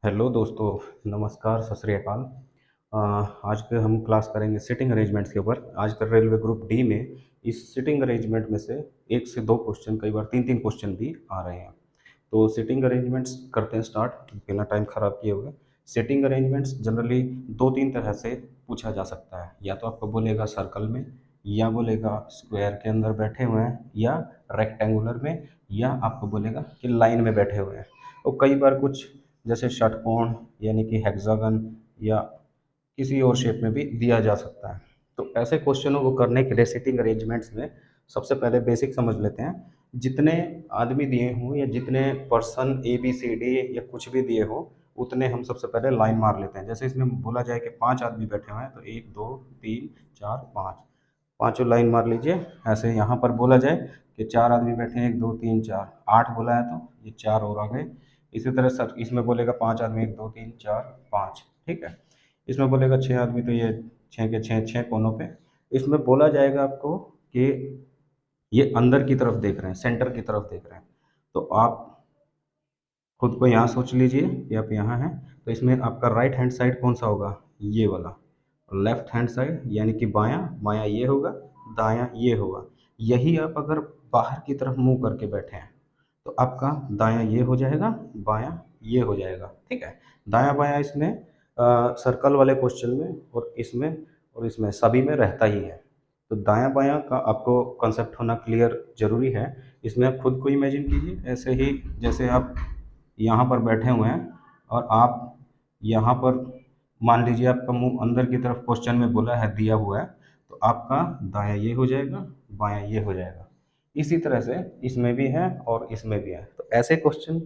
Hello दोस्तों, नमस्कार, सत श्री अकाल। आज के हम क्लास करेंगे सिटिंग अरेंजमेंट्स के ऊपर। आजकल रेलवे ग्रुप डी में इस सिटिंग अरेंजमेंट में से 1 से 2 क्वेश्चन, कई बार 3-3 क्वेश्चन भी आ रहे हैं। तो सिटिंग अरेंजमेंट्स करते हैं स्टार्ट, बिना टाइम ख़राब किए हुए। सिटिंग अरेंजमेंट्स जनरली 2-3 तरह से पूछा जा सकता है। या तो आपको बोलेगा सर्कल में, या बोलेगा स्क्वायर के अंदर बैठे हुए हैं, या रेक्टेंगुलर में, या आपको बोलेगा कि लाइन में बैठे हुए हैं। और कई बार कुछ जैसे षटकोण यानी कि हेक्सागन या किसी और शेप में भी दिया जा सकता है। तो ऐसे क्वेश्चनों को करने के लिए सिटिंग अरेंजमेंट्स में सबसे पहले बेसिक समझ लेते हैं। जितने आदमी दिए हों या जितने person A B C D या कुछ भी दिए हो, उतने हम सबसे पहले लाइन मार लेते हैं। जैसे इसमें बोला जाए कि 5 आदमी बैठे हुए हैं, तो 1 2 3 4 5, पाँचों लाइन मार लीजिए। ऐसे यहाँ पर बोला जाए कि 4 आदमी बैठे हैं, 1 2 3 4, 8 बोला है तो ये 4 और आ गए। इसी तरह सर इसमें बोलेगा 5 आदमी, 1 2 3 4 5, ठीक है। इसमें बोलेगा 6 आदमी, तो ये 6 के 6 6 कोनों पे। इसमें बोला जाएगा आपको कि ये अंदर की तरफ देख रहे हैं, सेंटर की तरफ देख रहे हैं। तो आप खुद को यहाँ सोच लीजिए कि आप यहाँ हैं। तो इसमें आपका राइट हैंड साइड कौन सा होगा? ये वाला। लेफ्ट हैंड साइड यानी कि बायां, बायां ये होगा, दायां ये होगा। यही आप अगर बाहर की तरफ मुंह करके बैठे हैं तो आपका दायां ये हो जाएगा, बायां ये हो जाएगा, ठीक है। दायां बायां इसमें सर्कल वाले क्वेश्चन में और इसमें सभी में रहता ही है। तो दायां बायां का आपको कॉन्सेप्ट होना क्लियर जरूरी है। इसमें आप खुद को इमेजिन कीजिए ऐसे ही, जैसे आप यहाँ पर बैठे हुए हैं और आप यहाँ पर मान लीजिए आपका मुंह अंदर की तरफ क्वेश्चन में बोला है, दिया हुआ है, तो आपका दायां ये हो जाएगा, बायां ये हो जाएगा। इसी तरह से इसमें भी है और इसमें भी है। तो ऐसे क्वेश्चन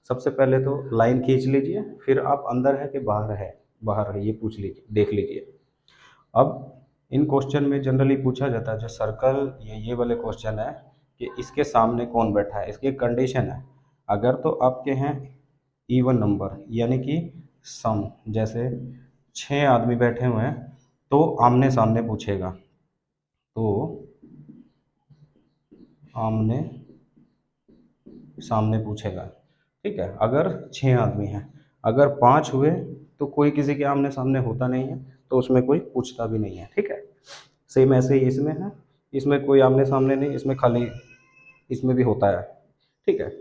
सबसे पहले तो लाइन खींच लीजिए, फिर आप अंदर है कि बाहर है, बाहर है ये पूछ लीजिए, देख लीजिए। अब इन क्वेश्चन में जनरली पूछा जाता है, जो सर्कल ये वाले क्वेश्चन है, कि इसके सामने कौन बैठा है। इसकी एक कंडीशन है, अगर तो आपके हैं इवन नंबर यानी कि सम, जैसे 6 आदमी बैठे हुए हैं तो आमने सामने पूछेगा। तो आमने सामने पूछेगा, ठीक है। अगर 6 आदमी हैं, अगर 5 हुए तो कोई किसी के आमने सामने होता नहीं है, तो उसमें कोई पूछता भी नहीं है, ठीक है। सेम ऐसे ही इसमें है, इसमें कोई आमने सामने नहीं, इसमें खाली, इसमें भी होता है, ठीक है।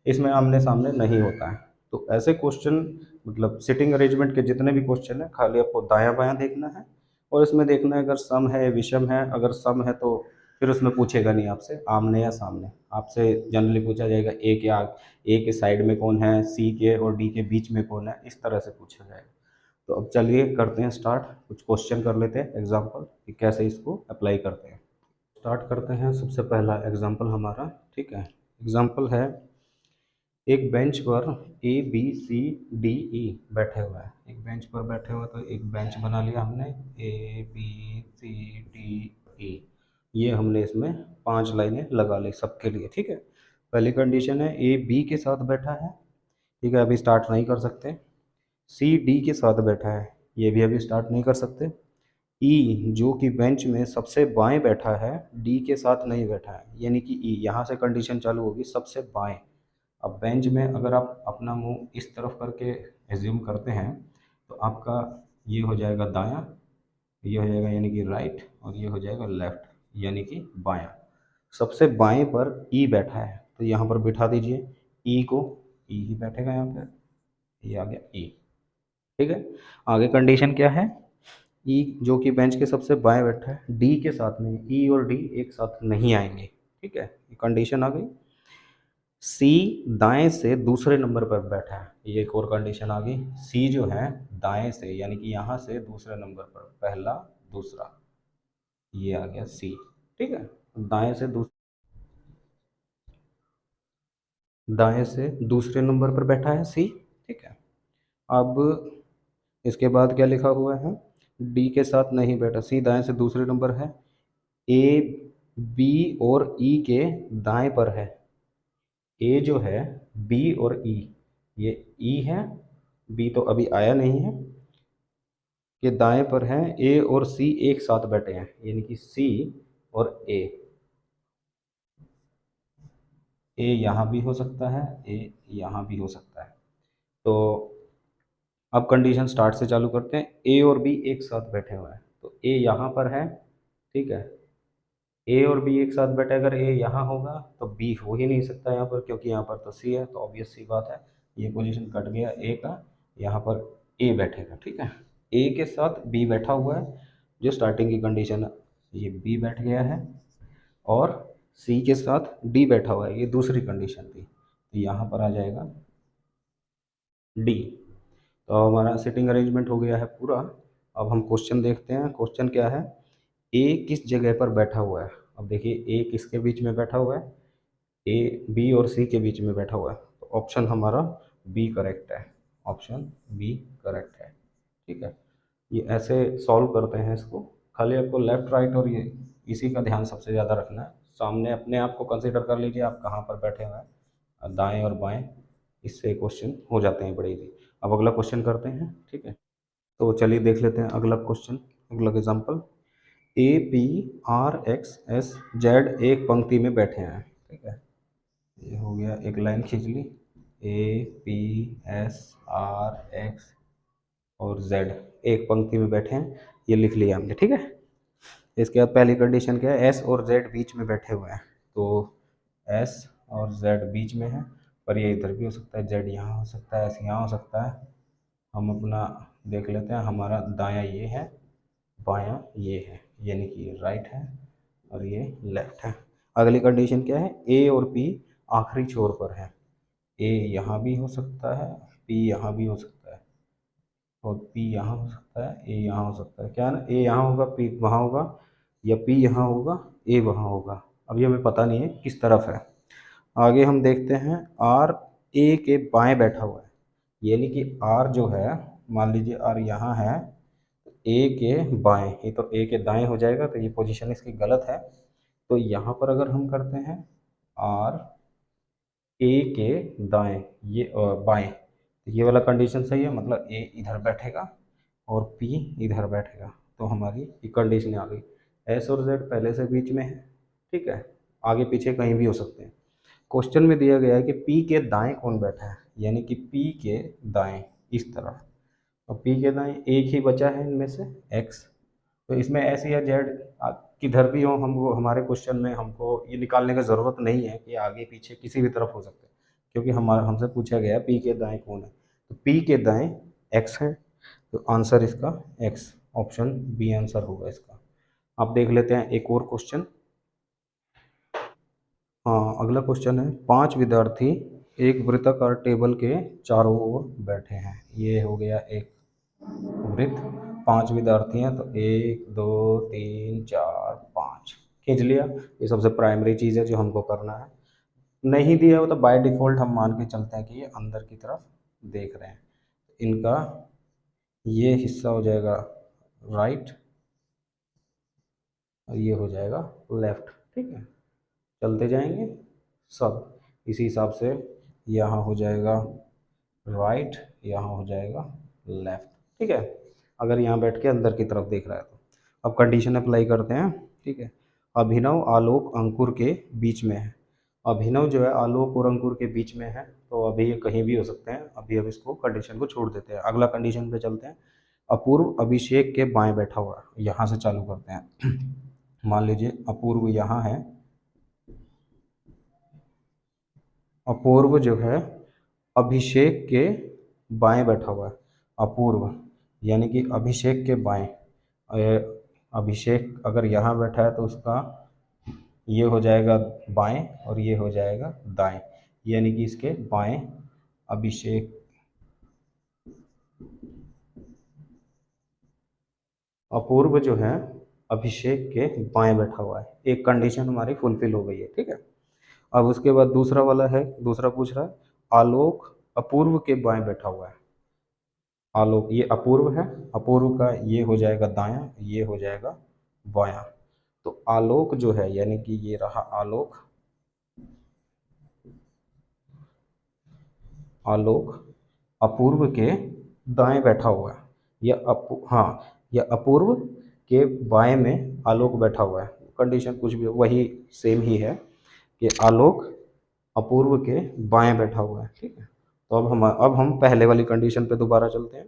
इसमें आमने सामने नहीं होता है। तो ऐसे क्वेश्चन, मतलब सिटिंग अरेंजमेंट के जितने भी क्वेश्चन है, खाली आपको दायां बायां देखना है और इसमें देखना है अगर सम है विषम है। अगर सम है तो फिर उसमें पूछेगा नहीं आपसे आमने या सामने, आपसे जनरली पूछा जाएगा ए के साइड में कौन है, सी के और डी के बीच में कौन है, इस तरह से पूछा जाएगा। तो अब चलिए करते हैं स्टार्ट, कुछ क्वेश्चन कर लेते हैं एग्जाम्पल कि कैसे इसको अप्लाई करते हैं। स्टार्ट करते हैं। सबसे पहला एग्जाम्पल हमारा, ठीक है। एग्जाम्पल है, एक बेंच पर ए बी सी डी ई बैठे हुए हैं। एक बेंच पर बैठे हुए, तो एक बेंच बना लिया हमने, ए बी सी डी ई। ये हमने इसमें 5 लाइनें लगा ली सबके लिए, ठीक है। पहली कंडीशन है ए बी के साथ बैठा है, ठीक है, अभी स्टार्ट नहीं कर सकते। सी डी के साथ बैठा है, ये भी अभी स्टार्ट नहीं कर सकते। ई जो कि बेंच में सबसे बाएं बैठा है, डी के साथ नहीं बैठा है, यानी कि ई यहाँ से कंडीशन चालू होगी सबसे बाएं। अब बेंच में अगर आप अपना मुंह इस तरफ करके एज्यूम करते हैं तो आपका ये हो जाएगा दायां, ये हो जाएगा यानी कि राइट, और ये हो जाएगा लेफ्ट यानी कि बायां। सबसे बाएं पर ई बैठा है, तो यहाँ पर बिठा दीजिए ई को, ई ही बैठेगा यहाँ पर, ये आ गया ई, ठीक है। आगे कंडीशन क्या है, ई जो कि बेंच के सबसे बाएं बैठा है, डी के साथ नहीं, ई और डी एक साथ नहीं आएंगे, ठीक है, ये कंडीशन आ गई। सी दाएं से दूसरे नंबर पर बैठा है, ये एक और कंडीशन आ गई। सी जो है दाएं से यानी कि यहाँ से दूसरे नंबर पर, पहला दूसरा, ये आ गया सी, ठीक है। दाएं से दूसरे नंबर पर बैठा है सी, ठीक है। अब इसके बाद क्या लिखा हुआ है, डी के साथ नहीं बैठा, सी दाएं से दूसरे नंबर है, ए बी और ई के दाएं पर है। ए जो है, बी और ई, ये ई है, बी तो अभी आया नहीं है, ये दाएं पर है। ए और सी एक साथ बैठे हैं यानी कि सी और ए यहाँ भी हो सकता है, ए यहाँ भी हो सकता है। तो अब कंडीशन स्टार्ट से चालू करते हैं। ए और बी एक साथ बैठे हुए हैं, तो ए यहाँ पर है, ठीक है। ए और बी एक साथ बैठे, अगर ए यहाँ होगा तो बी हो ही नहीं सकता यहाँ पर, क्योंकि यहाँ पर तो सी है, तो ऑब्वियस सी बात है ये पोजीशन कट गया ए का, यहाँ पर ए बैठेगा, ठीक है। ए के साथ बी बैठा हुआ है, जो स्टार्टिंग की कंडीशन है, ये बी बैठ गया है, और सी के साथ डी बैठा हुआ है, ये दूसरी कंडीशन थी, तो यहाँ पर आ जाएगा डी। तो हमारा सिटिंग अरेंजमेंट हो गया है पूरा। अब हम क्वेश्चन देखते हैं। क्वेश्चन क्या है, ए किस जगह पर बैठा हुआ है। अब देखिए ए किसके बीच में बैठा हुआ है, ए बी और सी के बीच में बैठा हुआ है, तो ऑप्शन हमारा बी करेक्ट है, ऑप्शन बी करेक्ट है, ठीक है। ये ऐसे सॉल्व करते हैं इसको, खाली आपको लेफ्ट राइट और ये इसी का ध्यान सबसे ज़्यादा रखना है। सामने अपने आप को कंसीडर कर लीजिए आप कहाँ पर बैठे हुए हैं, दाएं और बाएं, इससे क्वेश्चन हो जाते हैं बड़े इजी। अब अगला क्वेश्चन करते हैं, ठीक है। तो चलिए देख लेते हैं अगला क्वेश्चन, अगला example. A P R x S Z एक पंक्ति में बैठे हैं, ठीक है। ये हो गया, एक लाइन खींच ली, A P S R X और जेड एक पंक्ति में बैठे हैं, ये लिख लिया हमने, ठीक है। इसके बाद पहली कंडीशन क्या है, एस और जेड बीच में बैठे हुए हैं, तो एस और जेड बीच में है, पर ये इधर भी हो सकता है, जेड यहाँ हो सकता है, एस यहाँ हो सकता है। हम अपना देख लेते हैं, हमारा दायां ये है, बायां ये है, यानी कि ये राइट है और ये लेफ्ट है। अगली कंडीशन क्या है, ए और पी आखिरी छोर पर है, ए यहाँ भी हो सकता है, पी यहाँ भी हो सकता है, और पी यहाँ हो सकता है, ए यहाँ हो सकता है, क्या है ना, ए यहाँ होगा, पी वहाँ होगा, या पी यहाँ होगा, ए वहाँ होगा। अभी हमें पता नहीं है किस तरफ है। आगे हम देखते हैं, आर ए के बाएं बैठा हुआ है, यानी कि आर जो है, मान लीजिए आर यहाँ है, ए के बाएं, ये तो ए के दाएं हो जाएगा, तो ये पोजीशन इसकी गलत है। तो यहाँ पर अगर हम करते हैं आर ए के दाएं, ये बाएं, तो ये वाला कंडीशन सही है, मतलब ए इधर बैठेगा और पी इधर बैठेगा, तो हमारी ये कंडीशन आ गई। एस और जेड पहले से बीच में है, ठीक है, आगे पीछे कहीं भी हो सकते हैं। क्वेश्चन में दिया गया है कि पी के दाएं कौन बैठा है, यानी कि पी के दाएं इस तरफ, और पी के दाएं एक ही बचा है इनमें से एक्स, तो इसमें एस या जेड किधर भी हो, हमको हमारे क्वेश्चन में हमको ये निकालने की ज़रूरत नहीं है कि आगे पीछे किसी भी तरफ हो सकते हैं, क्योंकि हमारा हमसे पूछा गया है पी के दाएं कौन है, तो पी के दाएं एक्स है, तो आंसर इसका एक्स, ऑप्शन बी आंसर होगा इसका। अब देख लेते हैं एक और क्वेश्चन। हाँ, अगला क्वेश्चन है, 5 विद्यार्थी एक वृत्ताकार टेबल के चारों ओर बैठे हैं, ये हो गया एक वृत्त, 5 विद्यार्थी हैं, तो 1 2 3 4 5 खींच लिया। ये सबसे प्राइमरी चीज़ है जो हमको करना है। नहीं दिया हो तो बाय डिफ़ॉल्ट हम मान के चलते हैं कि ये अंदर की तरफ देख रहे हैं, इनका ये हिस्सा हो जाएगा राइट और ये हो जाएगा लेफ़्ट, ठीक है। चलते जाएंगे सब इसी हिसाब से, यहाँ हो जाएगा राइट, यहाँ हो जाएगा लेफ़्ट, ठीक है, अगर यहाँ बैठ के अंदर की तरफ देख रहा है तो। अब कंडीशन अप्लाई करते हैं, ठीक है। अभिनव आलोक अंकुर के बीच में है, अभिनव जो है आलोक और अंकुर के बीच में है, तो अभी ये कहीं भी हो सकते हैं, अभी हम इसको कंडीशन को छोड़ देते हैं, अगला कंडीशन पे चलते हैं। अपूर्व अभिषेक के बाएं बैठा हुआ है, यहाँ से चालू करते हैं। मान लीजिए अपूर्व यहाँ है, अपूर्व जो है अभिषेक के बाएं बैठा हुआ है, अपूर्व यानी कि अभिषेक के बाएं, अभिषेक अगर यहाँ बैठा है तो उसका ये हो जाएगा बाएं और ये हो जाएगा दाएं, यानी कि इसके बाएं अभिषेक, अपूर्व जो है अभिषेक के बाएं बैठा हुआ है, एक कंडीशन हमारी फुलफिल हो गई है, ठीक है। अब उसके बाद दूसरा वाला है, दूसरा पूछ रहा है आलोक अपूर्व के बाएं बैठा हुआ है, आलोक ये अपूर्व है, अपूर्व का ये हो जाएगा दायां, ये हो जाएगा बायां, तो आलोक जो है यानी कि ये रहा आलोक, आलोक अपूर्व के दाएं बैठा हुआ है, या हाँ, या अपूर्व के बाएं में आलोक बैठा हुआ है, कंडीशन कुछ भी वही सेम ही है कि आलोक अपूर्व के बाएं बैठा हुआ है, ठीक है। तो अब हम पहले वाली कंडीशन पे दोबारा चलते हैं।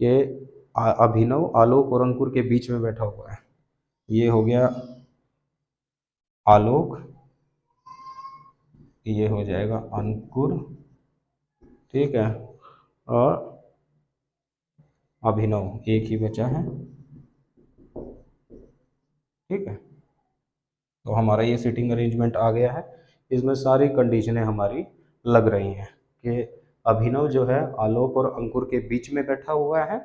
कि अभिनव आलोक और अंकुर के बीच में बैठा हुआ है। ये हो गया आलोक, ये हो जाएगा अंकुर, ठीक है, और अभिनव एक ही बचा है, ठीक है। तो हमारा ये सीटिंग अरेंजमेंट आ गया है। इसमें सारी कंडीशनें हमारी लग रही हैं कि अभिनव जो है आलोक और अंकुर के बीच में बैठा हुआ है,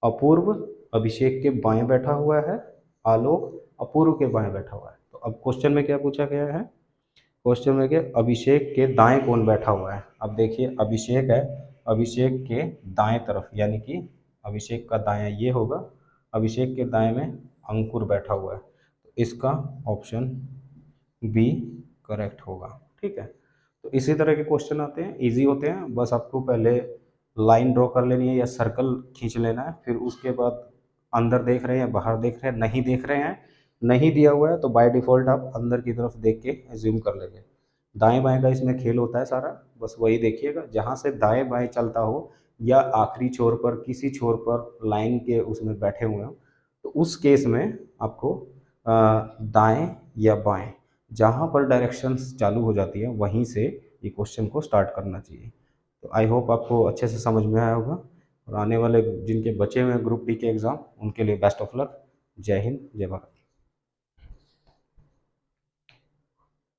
अपूर्व अभिषेक के बाएं बैठा हुआ है, आलोक अपूर्व के बाएं बैठा हुआ है। तो अब क्वेश्चन में क्या पूछा गया है, क्वेश्चन में कि अभिषेक के दाएं कौन बैठा हुआ है। अब देखिए अभिषेक है, अभिषेक के दाएं तरफ यानी कि अभिषेक का दायां ये होगा, अभिषेक के दाएं में अंकुर बैठा हुआ है, तो इसका ऑप्शन बी करेक्ट होगा, ठीक है। तो इसी तरह के क्वेश्चन आते हैं, इजी होते हैं, बस आपको पहले लाइन ड्रॉ कर लेनी है या सर्कल खींच लेना है, फिर उसके बाद अंदर देख रहे हैं या बाहर देख रहे हैं, नहीं देख रहे हैं, नहीं दिया हुआ है तो बाय डिफ़ॉल्ट आप अंदर की तरफ देख के एज्यूम कर लेंगे। दाएं बाएं का इसमें खेल होता है सारा, बस वही देखिएगा जहाँ से दाएं बाएं चलता हो या आखिरी छोर पर किसी छोर पर लाइन के उसमें बैठे हुए हो, तो उस केस में आपको दाएं या बाएं जहाँ पर डायरेक्शंस चालू हो जाती है वहीं से ये क्वेश्चन को स्टार्ट करना चाहिए। तो आई होप आपको अच्छे से समझ में आया होगा, और आने वाले जिनके बचे हुए हैं ग्रुप डी के एग्ज़ाम उनके लिए बेस्ट ऑफ लक। जय हिंद, जय भारत।